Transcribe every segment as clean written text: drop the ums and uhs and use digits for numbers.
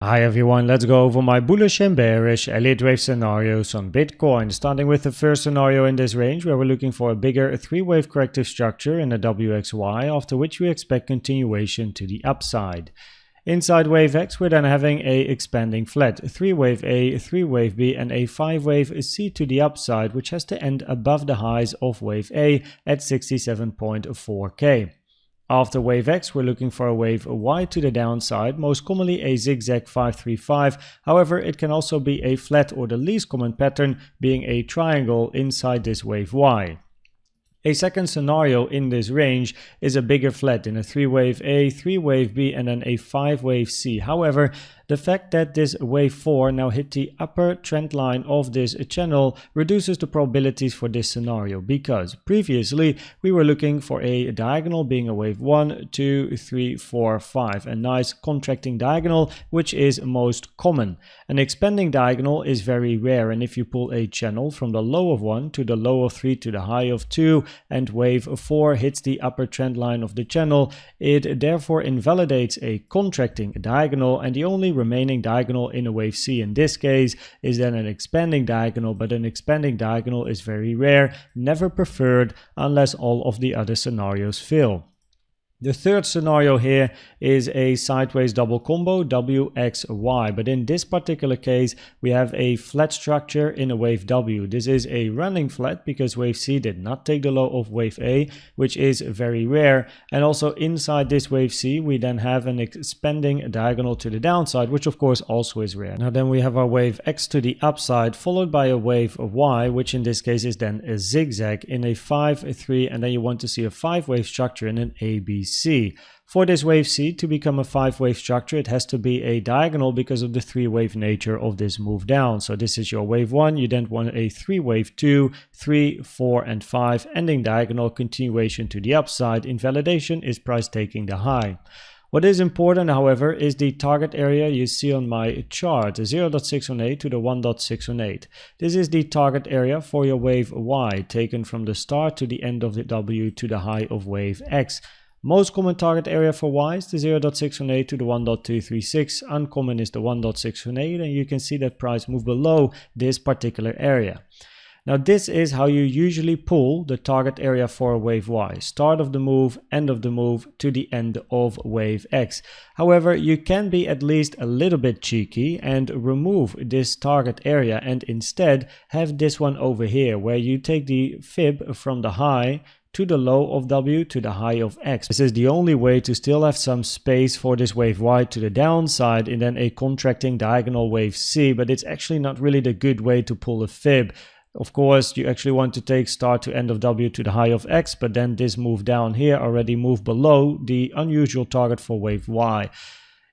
Hi everyone, let's go over my bullish and bearish Elliott wave scenarios on Bitcoin, starting with the first scenario in this range where we're looking for a bigger three-wave corrective structure in a WXY, after which we expect continuation to the upside. Inside wave X, we're then having a expanding flat, 3-wave A, 3-wave B and a 5-wave C to the upside, which has to end above the highs of wave A at 67.4k. After wave X, we're looking for a wave Y to the downside, most commonly a zigzag 535. However, it can also be a flat, or the least common pattern being a triangle inside this wave Y. A second scenario in this range is a bigger flat in a 3-wave A, 3-wave B and then a 5-wave C. However, the fact that this wave 4 now hit the upper trend line of this channel reduces the probabilities for this scenario, because previously we were looking for a diagonal being a wave 1, 2, 3, 4, 5, a nice contracting diagonal, which is most common. An expanding diagonal is very rare, and if you pull a channel from the low of 1 to the low of 3 to the high of 2 and wave 4 hits the upper trend line of the channel, it therefore invalidates a contracting diagonal, and the only remaining diagonal in a wave C in this case is then an expanding diagonal, but an expanding diagonal is very rare, never preferred unless all of the other scenarios fail. The third scenario here is a sideways double combo WXY, but in this particular case we have a flat structure in a wave W. This is a running flat because wave C did not take the low of wave A, which is very rare, and also inside this wave C we then have an expanding diagonal to the downside, which of course also is rare. Now then we have our wave X to the upside, followed by a wave Y, which in this case is then a zigzag in a 5, 3, and then you want to see a 5-wave structure in an ABC. For this wave C to become a 5-wave structure, it has to be a diagonal because of the 3-wave nature of this move down. So this is your wave 1, you then want a 3-wave 2, 3, 4 and 5, ending diagonal, continuation to the upside. Invalidation is price taking the high. What is important, however, is the target area you see on my chart, 0.618 to the 1.618. This is the target area for your wave Y, taken from the start to the end of the W to the high of wave X. Most common target area for Y is the 0.618 to the 1.236. Uncommon is the 1.618, and you can see that price move below this particular area. Now this is how you usually pull the target area for a wave Y. Start of the move, end of the move to the end of wave X. However, you can be at least a little bit cheeky and remove this target area and instead have this one over here, where you take the fib from the high to the low of W to the high of X. This is the only way to still have some space for this wave Y to the downside and then a contracting diagonal wave C, but it's actually not really the good way to pull a fib. Of course, you actually want to take start to end of W to the high of X, but then this move down here already moved below the unusual target for wave Y.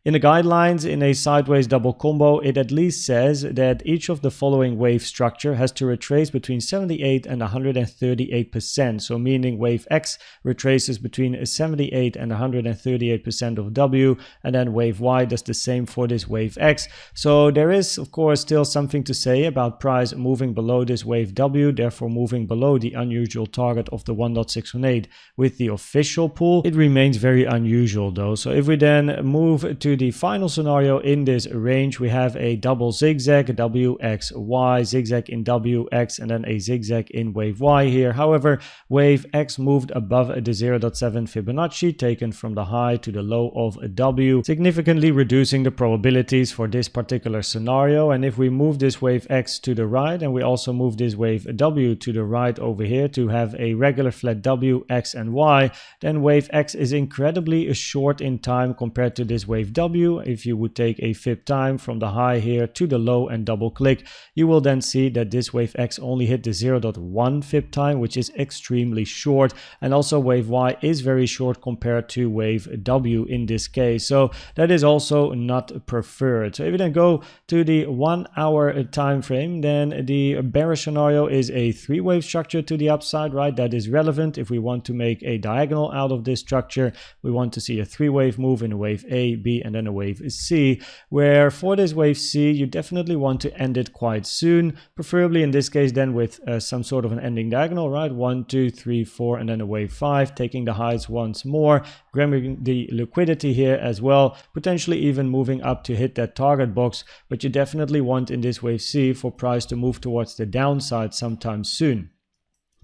In the guidelines, in a sideways double combo, it at least says that each of the following wave structure has to retrace between 78 and 138%. So meaning wave X retraces between 78 and 138% of W, and then wave Y does the same for this wave X. So there is, of course, still something to say about price moving below this wave W, therefore moving below the unusual target of the 1.618 with the official pull. It remains very unusual though. So if we then move to the final scenario in this range, we have a double zigzag, WXY, zigzag in WX, and then a zigzag in wave Y here. However, wave X moved above the 0.7 Fibonacci, taken from the high to the low of W, significantly reducing the probabilities for this particular scenario. And if we move this wave X to the right, and we also move this wave W to the right over here to have a regular flat W, X, and Y, then wave X is incredibly short in time compared to this wave W. If you would take a fib time from the high here to the low and double click, you will then see that this wave X only hit the 0.1 fib time, which is extremely short, and also wave Y is very short compared to wave W in this case, so that is also not preferred. So if you then go to the 1 hour time frame, then the bearish scenario is a 3-wave structure to the upside, right? That is relevant. If we want to make a diagonal out of this structure, we want to see a 3-wave move in a wave A, B, and then a wave C, where for this wave C, you definitely want to end it quite soon, preferably in this case then with some sort of an ending diagonal, right? 1, 2, 3, 4, and then a wave 5, taking the highs once more, grabbing the liquidity here as well, potentially even moving up to hit that target box, but you definitely want in this wave C for price to move towards the downside sometime soon.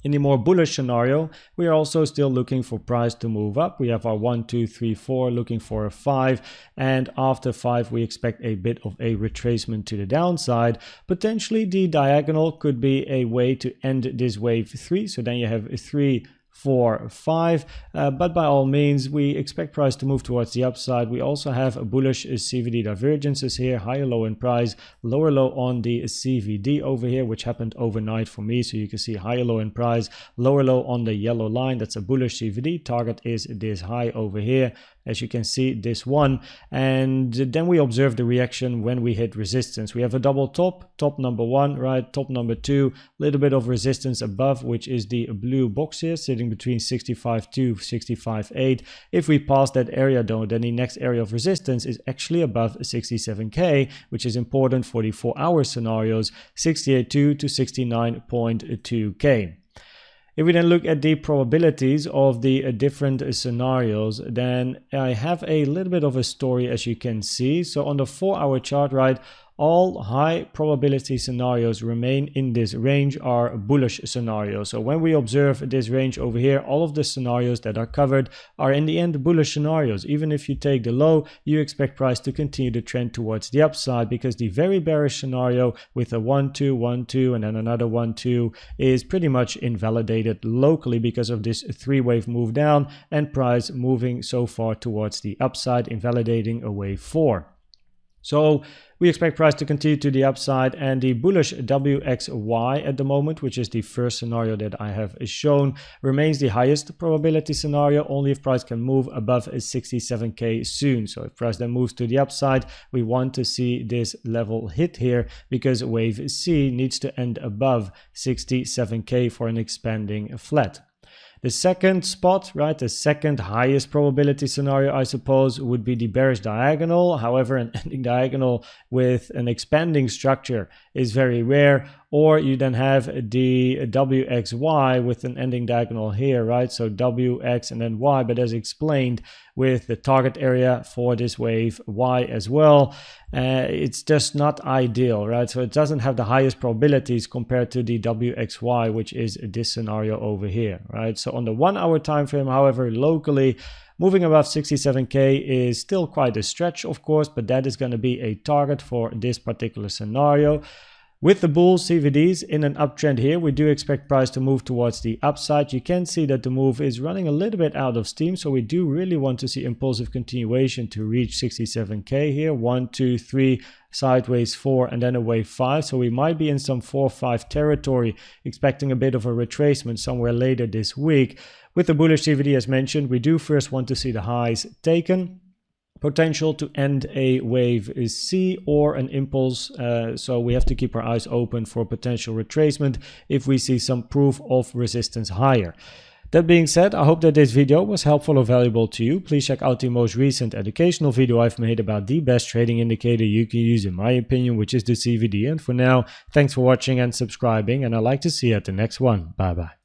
In the more bullish scenario, we are also still looking for price to move up. We have our 1, 2, 3, 4, looking for a 5, and after 5 we expect a bit of a retracement to the downside. Potentially the diagonal could be a way to end this wave 3, so then you have 3, 4, 5, but by all means we expect price to move towards the upside. We also have a bullish CVD divergences here, higher low in price, lower low on the CVD over here, which happened overnight for me, so you can see higher low in price, lower low on the yellow line. That's a bullish CVD. Target is this high over here, as you can see, this one, and then we observe the reaction when we hit resistance. We have a double top number 1, right, top number 2, little bit of resistance above, which is the blue box here, sitting between 65.2, 65.8. If we pass that area though, then the next area of resistance is actually above 67k, which is important for the 4-hour scenarios, 68.2 to 69.2k. If we then look at the probabilities of the different scenarios, then I have a little bit of a story, as you can see. So on the 4-hour chart, right, all high probability scenarios remain in this range are bullish scenarios. So when we observe this range over here, all of the scenarios that are covered are in the end bullish scenarios. Even if you take the low, you expect price to continue to trend towards the upside, because the very bearish scenario with a 1, 2, 1, 2 and then another 1, 2 is pretty much invalidated locally because of this 3-wave move down and price moving so far towards the upside, invalidating a wave 4. So we expect price to continue to the upside, and the bullish WXY at the moment, which is the first scenario that I have shown, remains the highest probability scenario only if price can move above 67k soon. So if price then moves to the upside, we want to see this level hit here, because wave C needs to end above 67k for an expanding flat. The second spot, right, the second highest probability scenario, I suppose, would be the bearish diagonal. However, an ending diagonal with an expanding structure is very rare. Or you then have the WXY with an ending diagonal here, right? So WX and then Y, but as explained with the target area for this wave Y as well, it's just not ideal, right? So it doesn't have the highest probabilities compared to the WXY, which is this scenario over here, right? So on the 1-hour time frame, however, locally, moving above 67k is still quite a stretch, of course, but that is going to be a target for this particular scenario. With the bull CVDs in an uptrend here, we do expect price to move towards the upside. You can see that the move is running a little bit out of steam, so we do really want to see impulsive continuation to reach 67k here. 1, 2, 3, sideways 4, and then a wave 5. So we might be in some 4-5 territory, expecting a bit of a retracement somewhere later this week. With the bullish CVD, as mentioned, we do first want to see the highs taken. Potential to end a wave is C or an impulse, so we have to keep our eyes open for potential retracement if we see some proof of resistance higher. That being said, I hope that this video was helpful or valuable to you. Please check out the most recent educational video I've made about the best trading indicator you can use in my opinion, which is the CVD. And for now, thanks for watching and subscribing, and I'd like to see you at the next one. Bye bye.